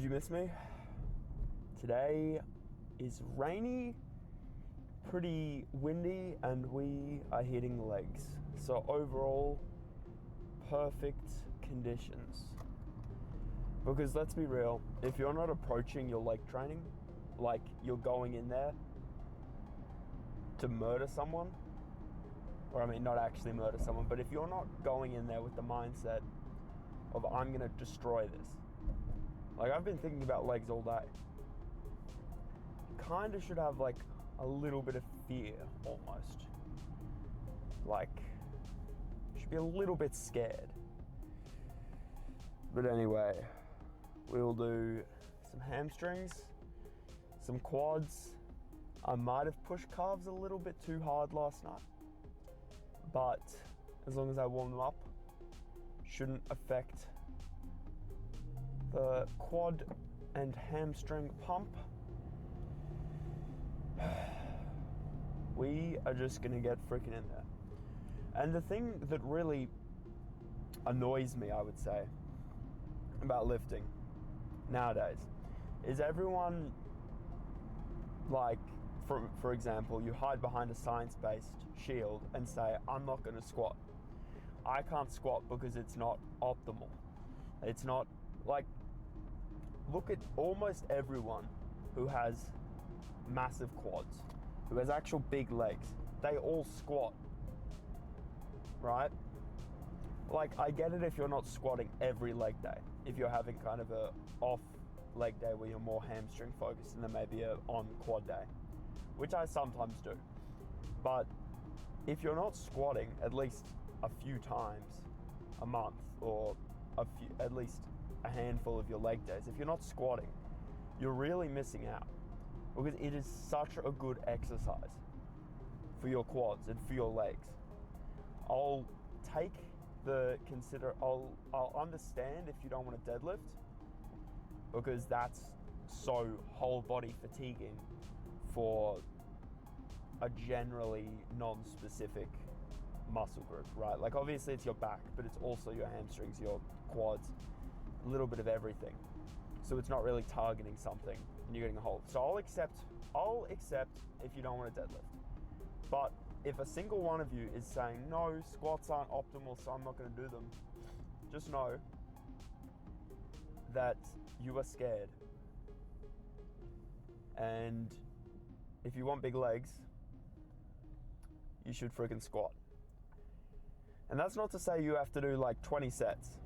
you miss me? Today is rainy, pretty windy, and we are hitting legs. So overall, perfect conditions. Because let's be real, if you're not approaching your leg training, like you're going in there to murder someone, or I mean not actually murder someone, but if you're not going in there with the mindset of I'm gonna destroy this. Like I've been thinking about legs all day. Kind of should have like a little bit of fear almost. Like, should be a little bit scared. But anyway, we'll do some hamstrings, some quads. I might have pushed calves a little bit too hard last night, but as long as I warm them up, shouldn't affect the quad and hamstring pump. We are just gonna get freaking in there. And the thing that really annoys me, I would say, about lifting nowadays is everyone, like, for example, you hide behind a science-based shield and say, I'm not gonna squat. I can't squat because it's not optimal. It's not, like, look at almost everyone who has massive quads, who has actual big legs. They all squat, right? Like, I get it if you're not squatting every leg day. If you're having kind of a off leg day where you're more hamstring focused and then maybe a on quad day, which I sometimes do. But if you're not squatting at least a few times a month, or at least a handful of your leg days, if you're not squatting, you're really missing out, because it is such a good exercise for your quads and for your legs. I'll understand if you don't want to deadlift, because that's so whole body fatiguing for a generally non-specific muscle group, right? Like obviously it's your back, but it's also your hamstrings, your quads, a little bit of everything. So it's not really targeting something and you're getting a hold. So I'll accept if you don't want to deadlift. But if a single one of you is saying, no, squats aren't optimal, so I'm not going to do them, just know that you are scared. And if you want big legs, you should freaking squat. And that's not to say you have to do like 20 sets.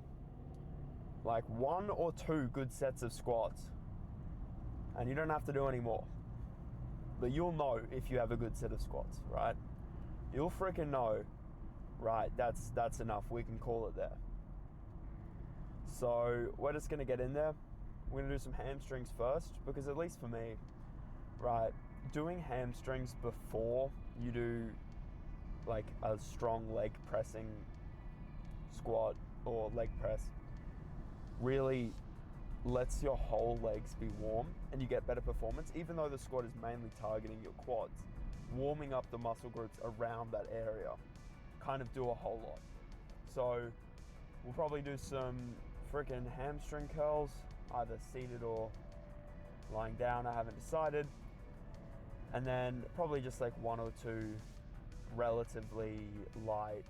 Like 1 or 2 good sets of squats, and you don't have to do any more. But you'll know if you have a good set of squats, right? You'll freaking know, right, that's enough, we can call it there. So we're just gonna get in there. We're gonna do some hamstrings first, because at least for me, right, doing hamstrings before you do like a strong leg pressing squat or leg press really lets your whole legs be warm and you get better performance. Even though the squat is mainly targeting your quads, warming up the muscle groups around that area kind of do a whole lot. So we'll probably do some freaking hamstring curls, either seated or lying down, I haven't decided. And then probably just like 1 or 2 relatively light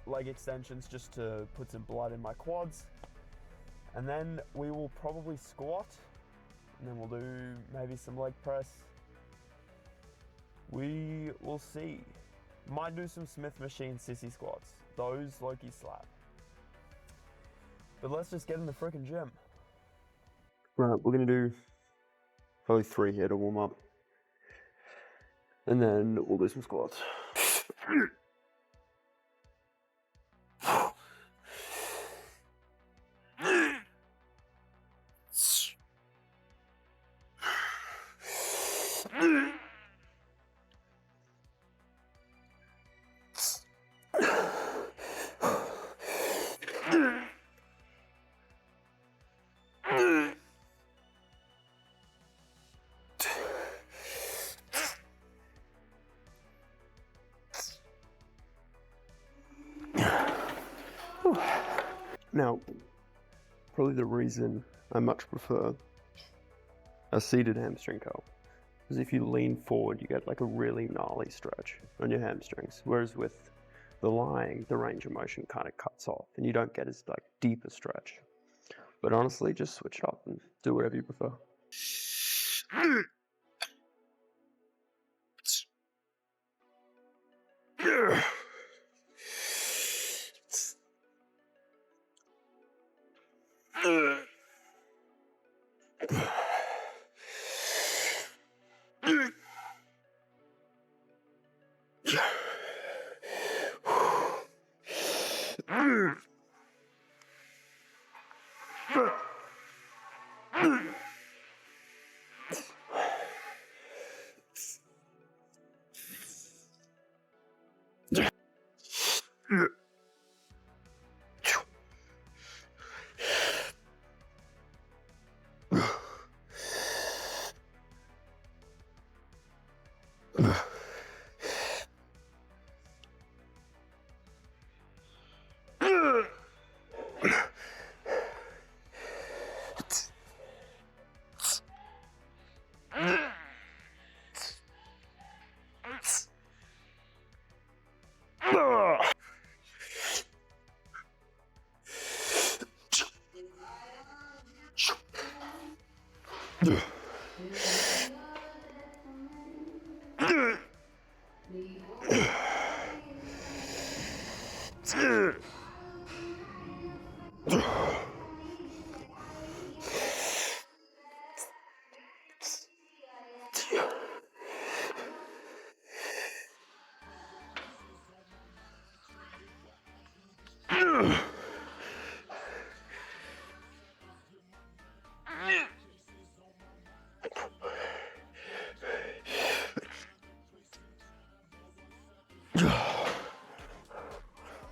leg extensions just to put some blood in my quads. And then we will probably squat, and then we'll do maybe some leg press. We will see. Might do some Smith machine sissy squats. Those low-key slap. But let's just get in the freaking gym. Right, we're gonna do probably 3 here to warm up. And then we'll do some squats. Now, probably the reason I much prefer a seated hamstring curl. Because if you lean forward, you get like a really gnarly stretch on your hamstrings. Whereas with the lying, the range of motion kind of cuts off and you don't get as like deep a stretch. But honestly, just switch it up and do whatever you prefer.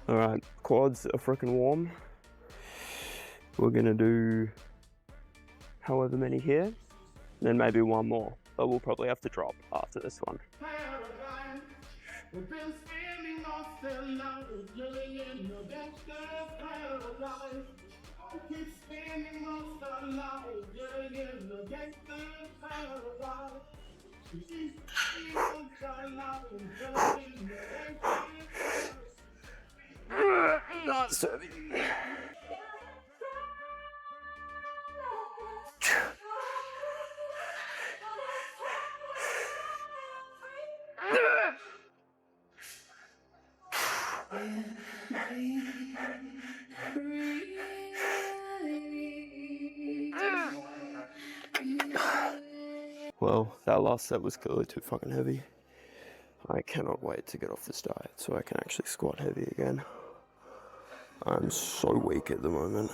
Alright, quads are freaking warm. We're gonna do however many here, then maybe one more, but we'll probably have to drop after this one. We've been spending most of the night living in the gangster's paradise. I keep spending most of the night living in the gangster's paradise. We keep spending most of the night living in the gangster's paradise. Not serving. Well, that last set was clearly too fucking heavy. I cannot wait to get off this diet so I can actually squat heavy again. I'm so weak at the moment.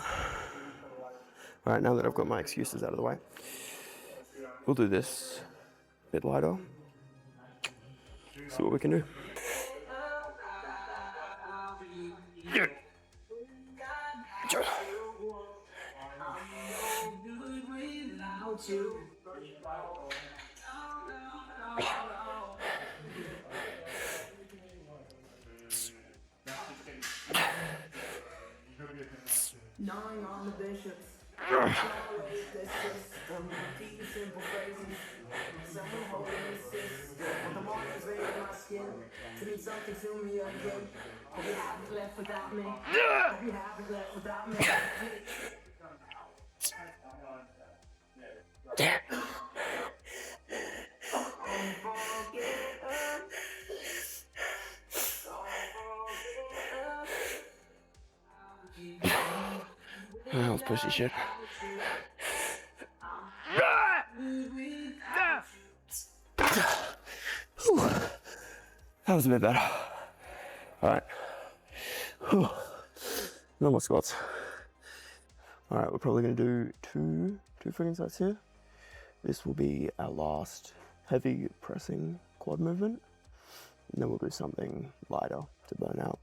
Alright, now that I've got my excuses out of the way, we'll do this a bit lighter. See what we can do. Gnawing on the bishops. Simple phrases. Someone holding the system. On the markers in my skin. To mean something to me again. Hope you haven't left without me. Hope you haven't left without me. That was pussy shit. That was a bit better. Alright. No more squats. Alright, we're probably going to do two freaking sets here. This will be our last heavy pressing quad movement. And then we'll do something lighter to burn out.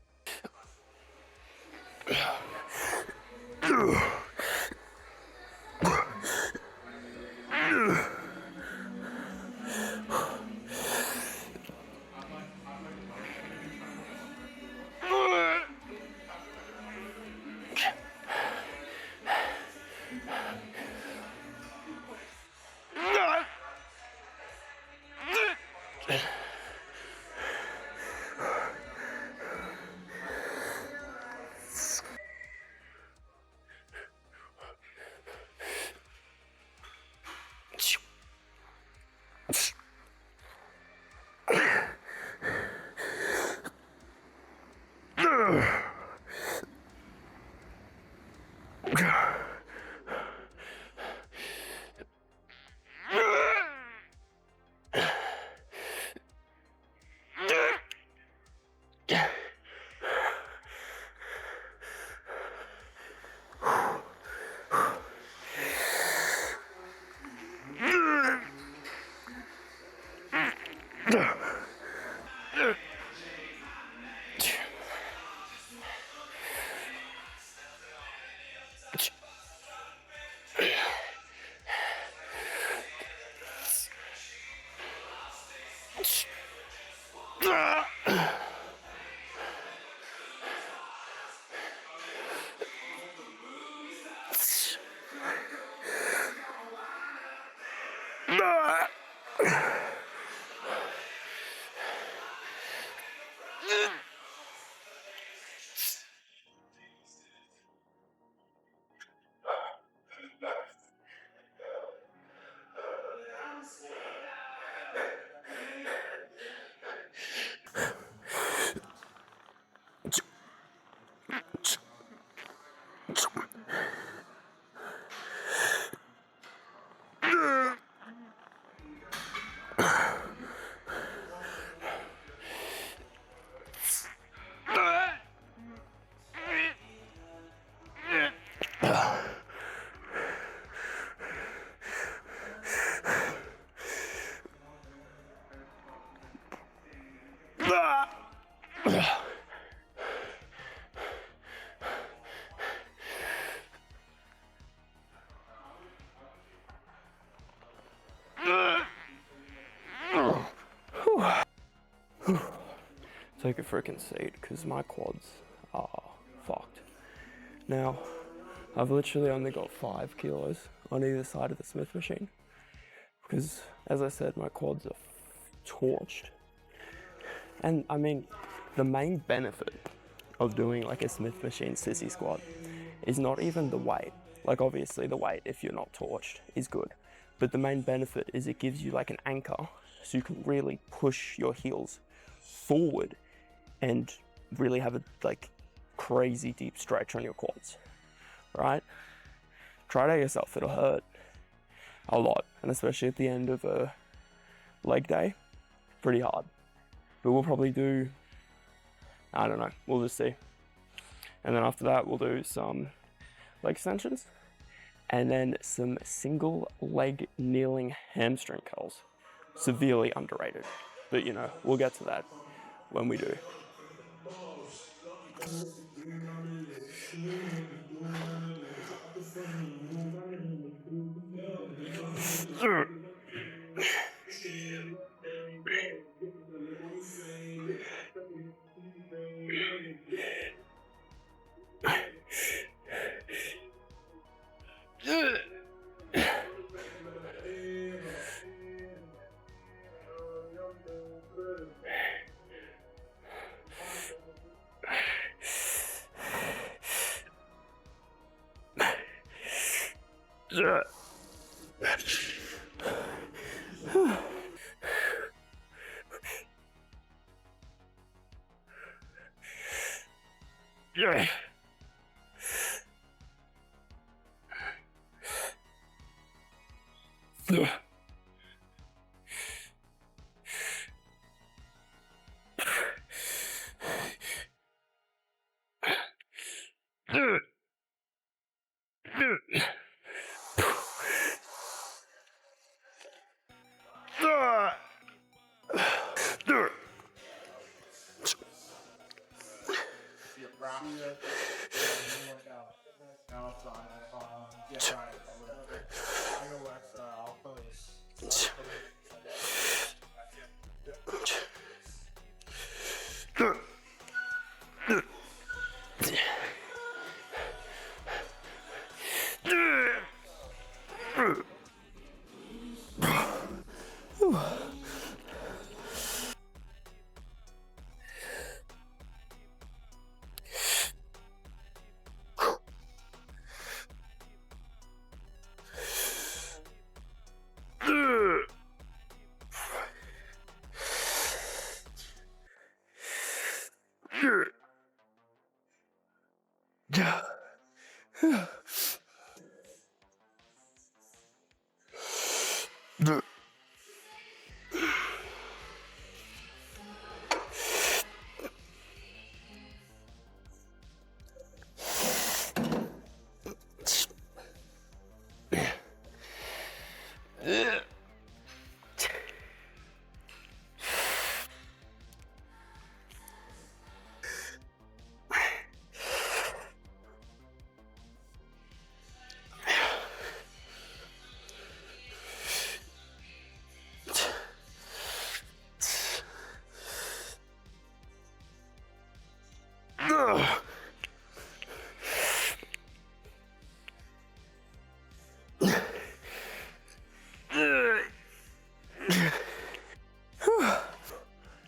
take a freaking seat because my quads are fucked. Now, I've literally only got 5 kilos on either side of the Smith machine because, as I said, my quads are torched. And I mean, the main benefit of doing like a Smith machine sissy squat is not even the weight. Like obviously the weight, if you're not torched, is good. But the main benefit is it gives you like an anchor so you can really push your heels forward and really have a like crazy deep stretch on your quads, right? Try it out yourself, it'll hurt a lot. And especially at the end of a leg day, pretty hard. But we'll probably do, I don't know, we'll just see. And then after that, we'll do some leg extensions and then some single leg kneeling hamstring curls. Severely underrated, but you know, we'll get to that when we do.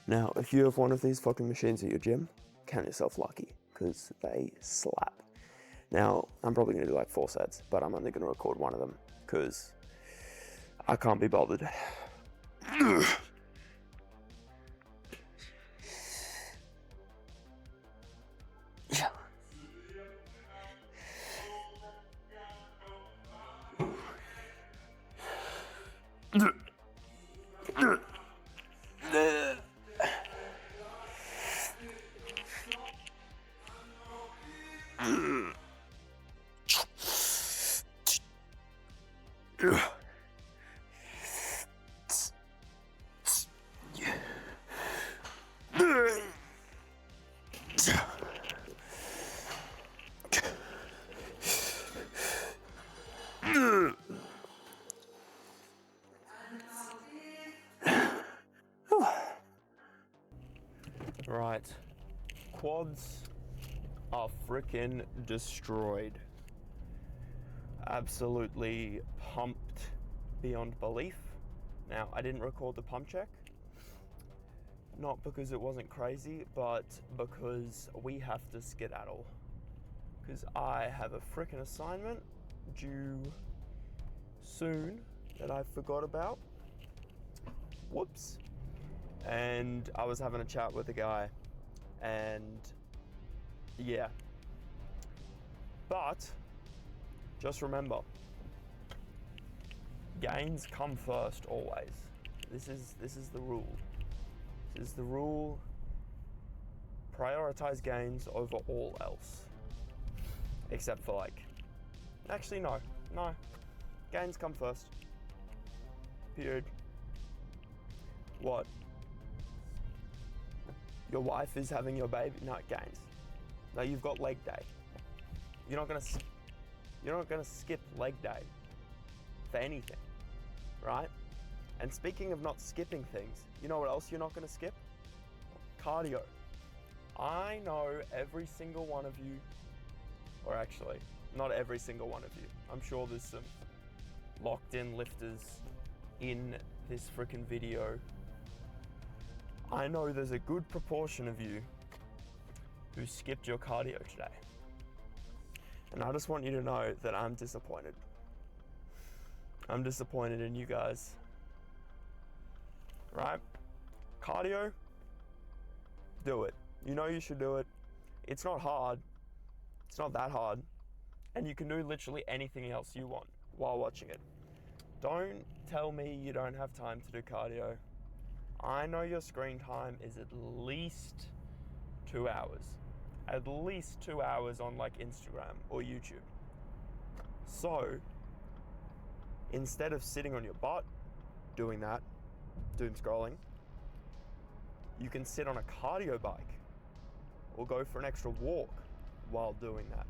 Now, if you have one of these fucking machines at your gym, count yourself lucky, because they slap. Now, I'm probably gonna do like 4 sets, but I'm only gonna record one of them, because I can't be bothered. Right, quads are freaking destroyed. Absolutely pumped beyond belief. Now, I didn't record the pump check, not because it wasn't crazy, but because we have to skedaddle. Because I have a freaking assignment due soon that I forgot about. Whoops. And I was having a chat with a guy, and yeah. But just remember, gains come first always. This is the rule. This is the rule. Prioritize gains over all else. Except for actually no. Gains come first. Period. What? Your wife is having your baby? No, gains. No, you've got leg day. You're not gonna skip leg day for anything, right? And speaking of not skipping things, you know what else you're not gonna skip? Cardio. I know every single one of you, or actually, not every single one of you. I'm sure there's some locked in lifters in this freaking video. I know there's a good proportion of you who skipped your cardio today. And I just want you to know that I'm disappointed. I'm disappointed in you guys. Right? Cardio, do it. You know you should do it. It's not hard. It's not that hard. And you can do literally anything else you want while watching it. Don't tell me you don't have time to do cardio. I know your screen time is at least 2 hours. At least 2 hours on Instagram or YouTube. So, instead of sitting on your butt, doing that, doom scrolling, you can sit on a cardio bike or go for an extra walk while doing that.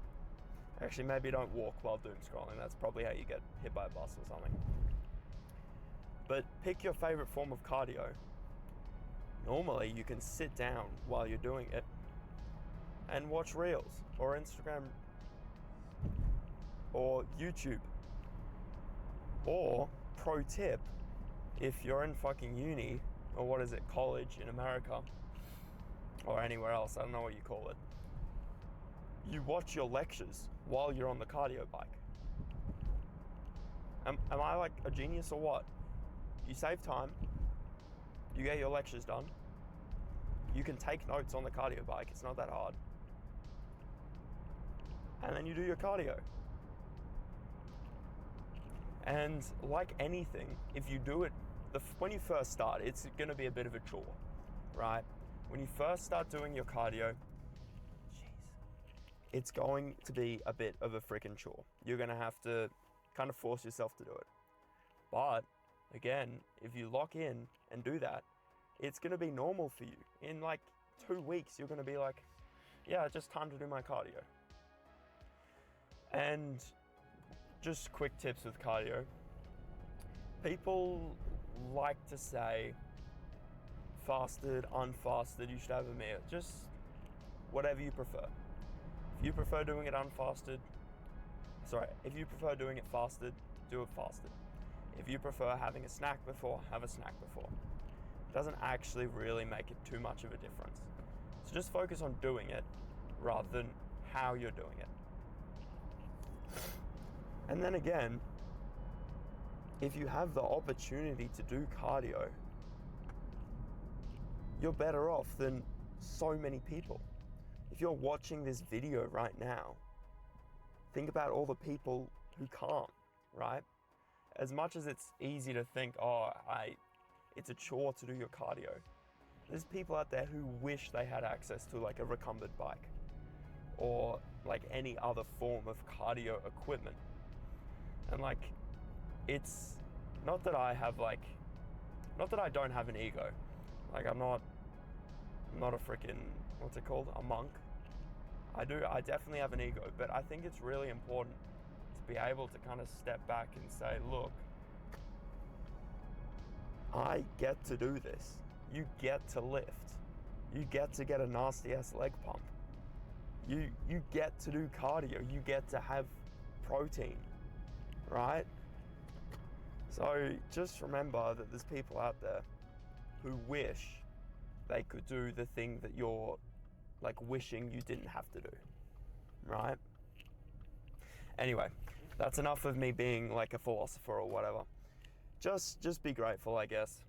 Actually, maybe don't walk while doom scrolling. That's probably how you get hit by a bus or something. But pick your favorite form of cardio. Normally, you can sit down while you're doing it and watch Reels or Instagram or YouTube. Or, pro tip, if you're in fucking uni, or what is it, college in America, or anywhere else, I don't know what you call it, you watch your lectures while you're on the cardio bike. Am I like a genius or what? You save time, you get your lectures done, you can take notes on the cardio bike, it's not that hard, and then you do your cardio. And like anything, if you do it, when you first start, it's going to be a bit of a chore, right? When you first start doing your cardio, it's going to be a bit of a freaking chore. You're going to have to kind of force yourself to do it. But again, if you lock in and do that, it's going to be normal for you. In 2 weeks, you're going to be like, yeah, just time to do my cardio. And just quick tips with cardio. People like to say fasted, unfasted, you should have a meal. Just whatever you prefer. If you prefer doing it if you prefer doing it fasted, do it fasted. If you prefer having a snack before, have a snack before. It doesn't actually really make it too much of a difference. So just focus on doing it rather than how you're doing it. And then again, if you have the opportunity to do cardio, you're better off than so many people. If you're watching this video right now, think about all the people who can't, right? As much as it's easy to think, it's a chore to do your cardio, there's people out there who wish they had access to a recumbent bike or any other form of cardio equipment. And it's not that I have not that I don't have an ego. I'm not a freaking, what's it called? A monk. I definitely have an ego, but I think it's really important to be able to kind of step back and say, look, I get to do this. You get to lift. you get to get a nasty ass leg pump. You get to do cardio. You get to have protein, right? So just remember that there's people out there who wish they could do the thing that you're like wishing you didn't have to do, right? Anyway, that's enough of me being like a philosopher or whatever. Just be grateful, I guess.